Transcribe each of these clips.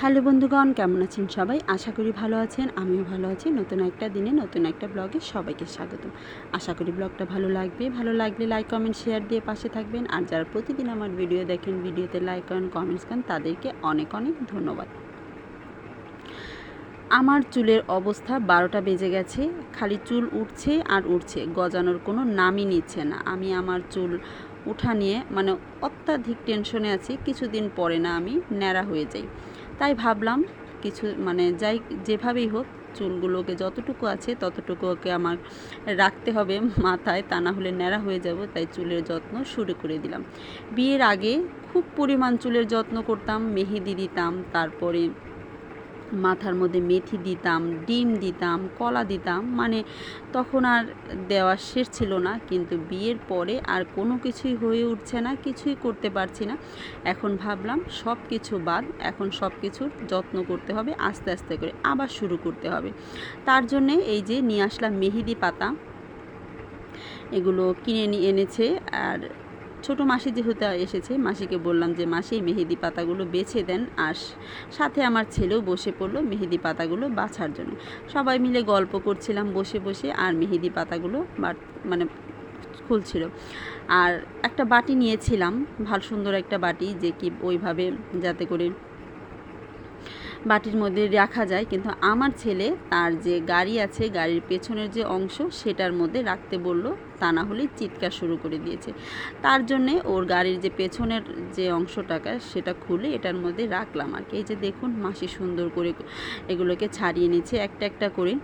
Hello বন্ধুগণ, কেমন আছেন সবাই? আশা করি ভালো আছেন। আমিও ভালো আছি। নতুন একটা দিনে নতুন একটা ব্লগে সবাইকে স্বাগত। আশা করি ব্লগটা ভালো লাগবে। ভালো লাগলে লাইক কমেন্ট শেয়ার দিয়ে পাশে থাকবেন। আর যারা প্রতিদিন আমার ভিডিও দেখেন, ভিডিওতে লাইক করেন, কমেন্টস করেন, তাদেরকে অনেক অনেক ধন্যবাদ। আমার চুলের অবস্থা 12টা বেজে গেছে। খালি চুল উঠছে আর উঠছে, গজানোর কোনো নামই নিচ্ছে না। আমি আমার চুল উঠা নিয়ে অত্যাধিক টেনশনে আছি। কিছুদিন পরে না আমি ন্যাড়া হয়ে যাই। তাই ভাবলাম কিছু যাই যেভাবেই হোক চুলগুলোকে যতটুকু আছে ততটুকুকে আমার রাখতে হবে মাথায়, তা না হলে ন্যাড়া হয়ে যাব। তাই চুলের যত্ন শুরু করে দিলাম। বিয়ের আগে খুব পরিমাণ চুলের যত্ন করতাম, মেহেদি দিতাম, তারপরে মাথার মধ্যে মেথি দিতাম, ডিম দিতাম, কলা দিতাম, তখন আর দেওয়া শেষ ছিল না। কিন্তু বিয়ের পরে আর কোনো কিছুই হয়ে উঠছে না, কিছুই করতে পারছি না। এখন ভাবলাম সব কিছু বাদ, এখন সব কিছুর যত্ন করতে হবে, আস্তে আস্তে করে আবার শুরু করতে হবে। তার জন্যে এই যে নিয়ে আসলাম মেহেদি পাতা, এগুলো কিনে নিয়ে এনেছে। আর ছোটো মাসি যেহেতু এসেছে, মাসিকে বললাম যে মাসি মেহেদি পাতাগুলো বেছে দেন। আর সাথে আমার ছেলেও বসে পড়লো মেহেদি পাতাগুলো বাছার জন্য। সবাই মিলে গল্প করছিলাম বসে বসে, আর মেহেদি পাতাগুলো খুলছিল। আর একটা বাটি নিয়েছিলাম, ভালো সুন্দর একটা বাটি, যে কি ওইভাবে যাতে করে বাটির মধ্যে রাখা যায়। কিন্তু আমার ছেলে তার যে গাড়ি আছে, গাড়ির পেছনের যে অংশ সেটার মধ্যে রাখতে বলল, তা না হলে চিৎকার শুরু করে দিয়েছে। তার জন্যে ওর গাড়ির যে পেছনের যে অংশটাকে সেটা খুলে এটার মধ্যে রাখলাম আর কি। এই যে দেখুন মাসি সুন্দর করে এগুলোকে ছাড়িয়ে নিচ্ছে একটা একটা করে।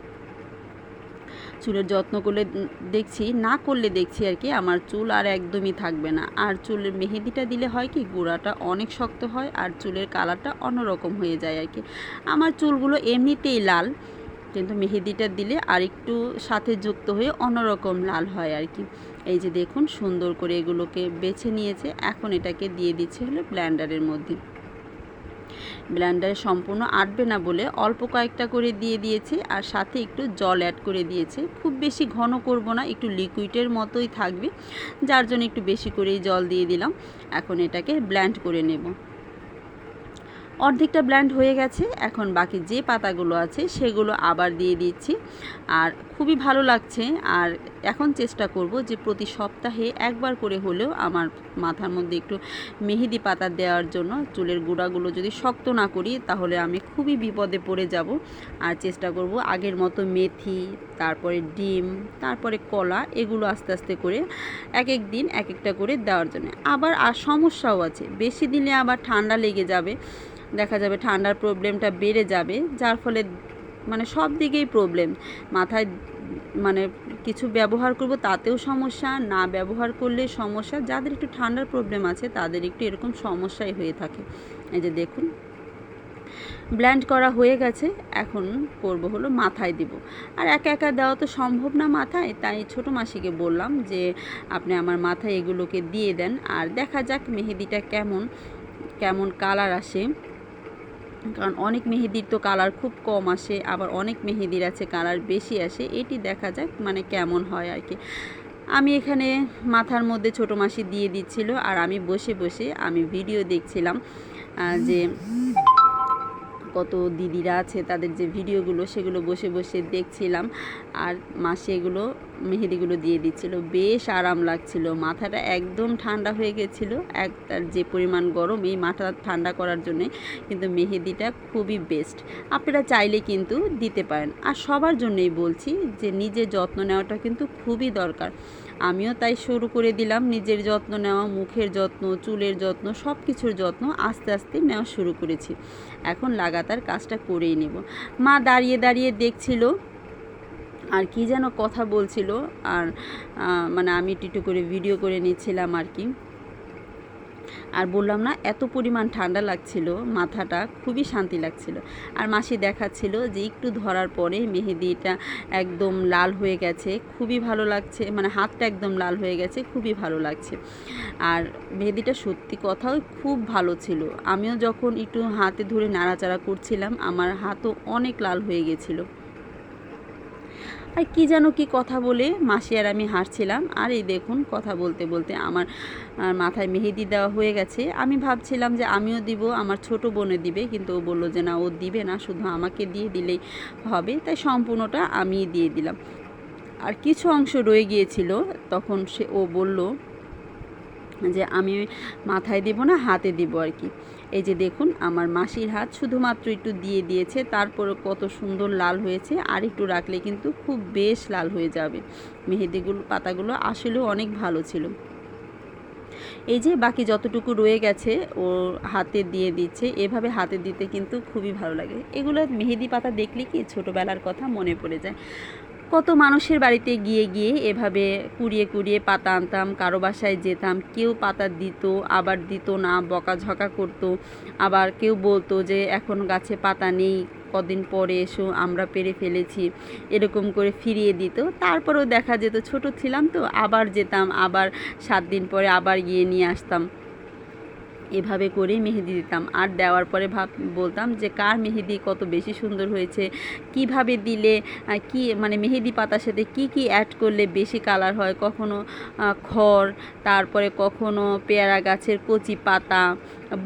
চুলের যত্ন করলে দেখছি আর কি আমার চুল আর একদমই থাকবে না। আর চুলের মেহেদিটা দিলে হয় কি, গোড়াটা অনেক শক্ত হয় আর চুলের কালারটা অন্যরকম হয়ে যায় আর কি। আমার চুলগুলো এমনিতেই লাল, কিন্তু মেহেদিটা দিলে আর একটু সাথে যুক্ত হয়ে অন্যরকম লাল হয় আর কি। এই যে দেখুন সুন্দর করে এগুলোকে বেছে নিয়েছে। এখন এটাকে দিয়ে দিচ্ছে হলো ব্লেন্ডারের মধ্যে। ব্লেন্ডারে সম্পূর্ণ আটবে না বলে অল্প কয়েকটা করে দিয়ে দিয়েছে, আর সাথে একটু জল অ্যাড করে দিয়েছে। খুব বেশি ঘন করব না, একটু লিকুইডের মতোই থাকবে, যার জন্য একটু বেশি করেই জল দিয়ে দিলাম। এখন এটাকে ব্লেন্ড করে নেব। অর্ধেকটা ব্লেন্ড হয়ে গেছে। এখন বাকি যে পাতাগুলো আছে সেগুলো আবার দিয়ে দিচ্ছি। আর খুবই ভালো লাগছে। আর এখন চেষ্টা করব যে প্রতি সপ্তাহে একবার করে হলেও আমার মাথার মধ্যে একটু মেহেদি পাতা দেওয়ার জন্য। চুলের গোড়াগুলো যদি শক্ত না করি তাহলে আমি খুবই বিপদে পড়ে যাব। আর চেষ্টা করব আগের মতো মেথি, তারপরে ডিম, তারপরে কলা, এগুলো আস্তে আস্তে করে এক এক দিন এক একটা করে দেওয়ার জন্য। আবার সমস্যাও আছে, বেশি দিলে আবার ঠান্ডা লেগে যাবে, দেখা যাবে ঠান্ডার প্রবলেমটা বেড়ে যাবে, যার ফলে সব দিকেই প্রবলেম। মাথায় কিছু ব্যবহার করব তাতেও সমস্যা, না ব্যবহার করলে সমস্যা। যাদের একটু ঠান্ডার প্রবলেম আছে তাদের একটু এরকম সমস্যাই হয়ে থাকে। এই যে দেখুন ব্লেন্ড করা হয়ে গেছে। এখন করব হলো মাথায় দিব। আর একা একা দেওয়া তো সম্ভব না মাথায়, তাই ছোটো মাসিকে বললাম যে আপনি আমার মাথায় এগুলোকে দিয়ে দেন, আর দেখা যাক মেহেদিটা কেমন কালার আসে। কারণ অনেক মেহেদির তো কালার খুব কম আসে, আবার অনেক মেহেদির আছে কালার বেশি আসে। এটি দেখা যাক কেমন হয় আর কি। আমি এখানে মাথার মধ্যে ছোটো মাসি দিয়ে দিচ্ছিল, আর আমি বসে বসে আমি ভিডিও দেখছিলাম, যে কত দিদিরা আছে তাদের যে ভিডিওগুলো সেগুলো বসে বসে দেখছিলাম। আর মাসি এগুলো মেহেদিগুলো দিয়ে দিচ্ছিল, বেশ আরাম লাগছিল। মাথাটা একদম ঠান্ডা হয়ে গেছিলো। তার যে পরিমাণ গরম, এই মাথা ঠান্ডা করার জন্যে কিন্তু মেহেদিটা খুবই বেস্ট। আপনারা চাইলে কিন্তু দিতে পারেন। আর সবার জন্যই বলছি যে নিজের যত্ন নেওয়াটা কিন্তু খুবই দরকার। আমিও তাই শুরু করে দিলাম নিজের যত্ন নেওয়া, মুখের যত্ন, চুলের যত্ন, সব কিছুর যত্ন আস্তে আস্তে নেওয়া শুরু করেছি। এখন লাগাতার কাজটা করেই নেব। মা দাঁড়িয়ে দাঁড়িয়ে দেখছিল আর কি যেন কথা বলছিল, আর আমি একটু করে ভিডিও করে নিচ্ছিলাম আর কি। আর বললাম না, এত পরিমাণ ঠান্ডা লাগছিল, মাথাটা খুবই শান্তি লাগছিল। আর মাসি দেখাচ্ছিল যে একটু ধরার পরে মেহেদিটা একদম লাল হয়ে গেছে, খুবই ভালো লাগছে, হাতটা একদম লাল হয়ে গেছে, খুবই ভালো লাগছে। আর মেহেদিটা সত্যি কথাও খুব ভালো ছিল। আমিও যখন একটু হাতে ধরে নাড়াচাড়া করছিলাম আমার হাতও অনেক লাল হয়ে গেছিলো। আর কি যেন কি কথা বলে মাসি আর আমি হাসছিলাম। আর এই দেখুন কথা বলতে বলতে আমার মাথায় মেহেদি দেওয়া হয়ে গেছে। আমি ভাবছিলাম যে আমিও দিব, আমার ছোট বোনে দিবে, কিন্তু ও বললো যে না, ও দিবে না, শুধু আমাকে দিয়ে দিলেই হবে। তাই সম্পূর্ণটা আমিই দিয়ে দিলাম। আর কিছু অংশ রয়ে গিয়েছিল, তখন ও বলল যে আমি মাথায় দিব না, হাতে দিব আর কি। এই যে দেখুন আমার মাসির হাত শুধুমাত্র একটু দিয়ে দিয়েছে, তারপরে কত সুন্দর লাল হয়েছে। আর একটু রাখলে কিন্তু খুব বেশ লাল হয়ে যাবে। মেহেদিগুলো পাতাগুলো আসলেও অনেক ভালো ছিল। এই যে বাকি যতটুকু রয়ে গেছে ও হাতে দিয়ে দিচ্ছে। এভাবে হাতে দিতে কিন্তু খুবই ভালো লাগে। এগুলো মেহেদি পাতা দেখলে কি ছোটোবেলার কথা মনে পড়ে যায়। কত মানুষের বাড়িতে গিয়ে গিয়ে এভাবে কুড়িয়ে কুড়িয়ে পাতা আনতাম, কারো বাসায় যেতাম, কেউ পাতা দিত, আবার দিত না, বকাঝকা করতো। আবার কেউ বলতো যে এখন গাছে পাতা নেই, কদিন পরে এসো, আমরা পেরে ফেলেছি, এরকম করে ফিরিয়ে দিত। তারপরেও দেখা যেত, ছোট ছিলাম তো, আবার যেতাম, আবার 7 দিন পরে আবার গিয়ে নিয়ে আসতাম। এভাবে করে মেহেদি দিতাম। আর দেওয়ার পরে বলতাম যে কার মেহেদি কত বেশি সুন্দর হয়েছে, কিভাবে দিলে কি মানে মেহেদি পাতার সাথে কি কি অ্যাড করলে বেশি কালার হয়। কখনো খড়, তারপরে কখনো পেয়ারা গাছের কচি পাতা,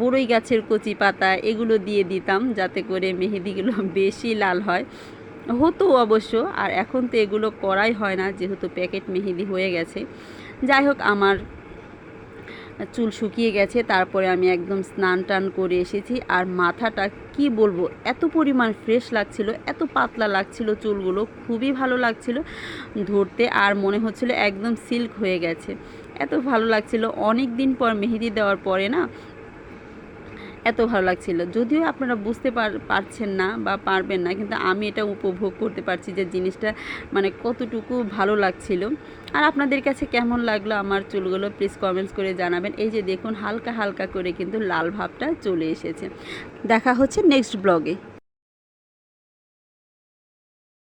বড়ই গাছের কচি পাতা, এগুলো দিয়ে দিতাম যাতে করে মেহেদিগুলো বেশি লাল হয়। হতো অবশ্য, আর এখন তো এগুলো করাই হয় না যেহেতু প্যাকেট মেহেদি হয়ে গেছে। যাই হোক, আমার চুল শুকিয়ে গেছে। তারপরে আমি একদম স্নান টান করে এসেছি। আর মাথাটা কি বলবো, এত পরিমাণ ফ্রেশ লাগছিল, এত পাতলা লাগছিল চুলগুলো, খুবই ভালো লাগছিল ধরতে। আর মনে হচ্ছিল একদম সিল্ক হয়ে গেছে, এত ভালো লাগছিল। অনেক দিন পর মেহেদি দেওয়ার পরে না এত ভালো লাগছিল। যদিও আপনারা বুঝতে পারছেন না বা পারবেন না, কিন্তু আমি এটা উপভোগ করতে পারছি যে জিনিসটা মানে কতটুকু ভালো লাগছিল। আর আপনাদের কাছে কেমন লাগলো আমার চুলগুলো প্লিজ কমেন্টস করে জানাবেন। এই যে দেখুন হালকা হালকা করে কিন্তু লাল ভাবটা চলে এসেছে। দেখা হচ্ছে নেক্সট ব্লগে।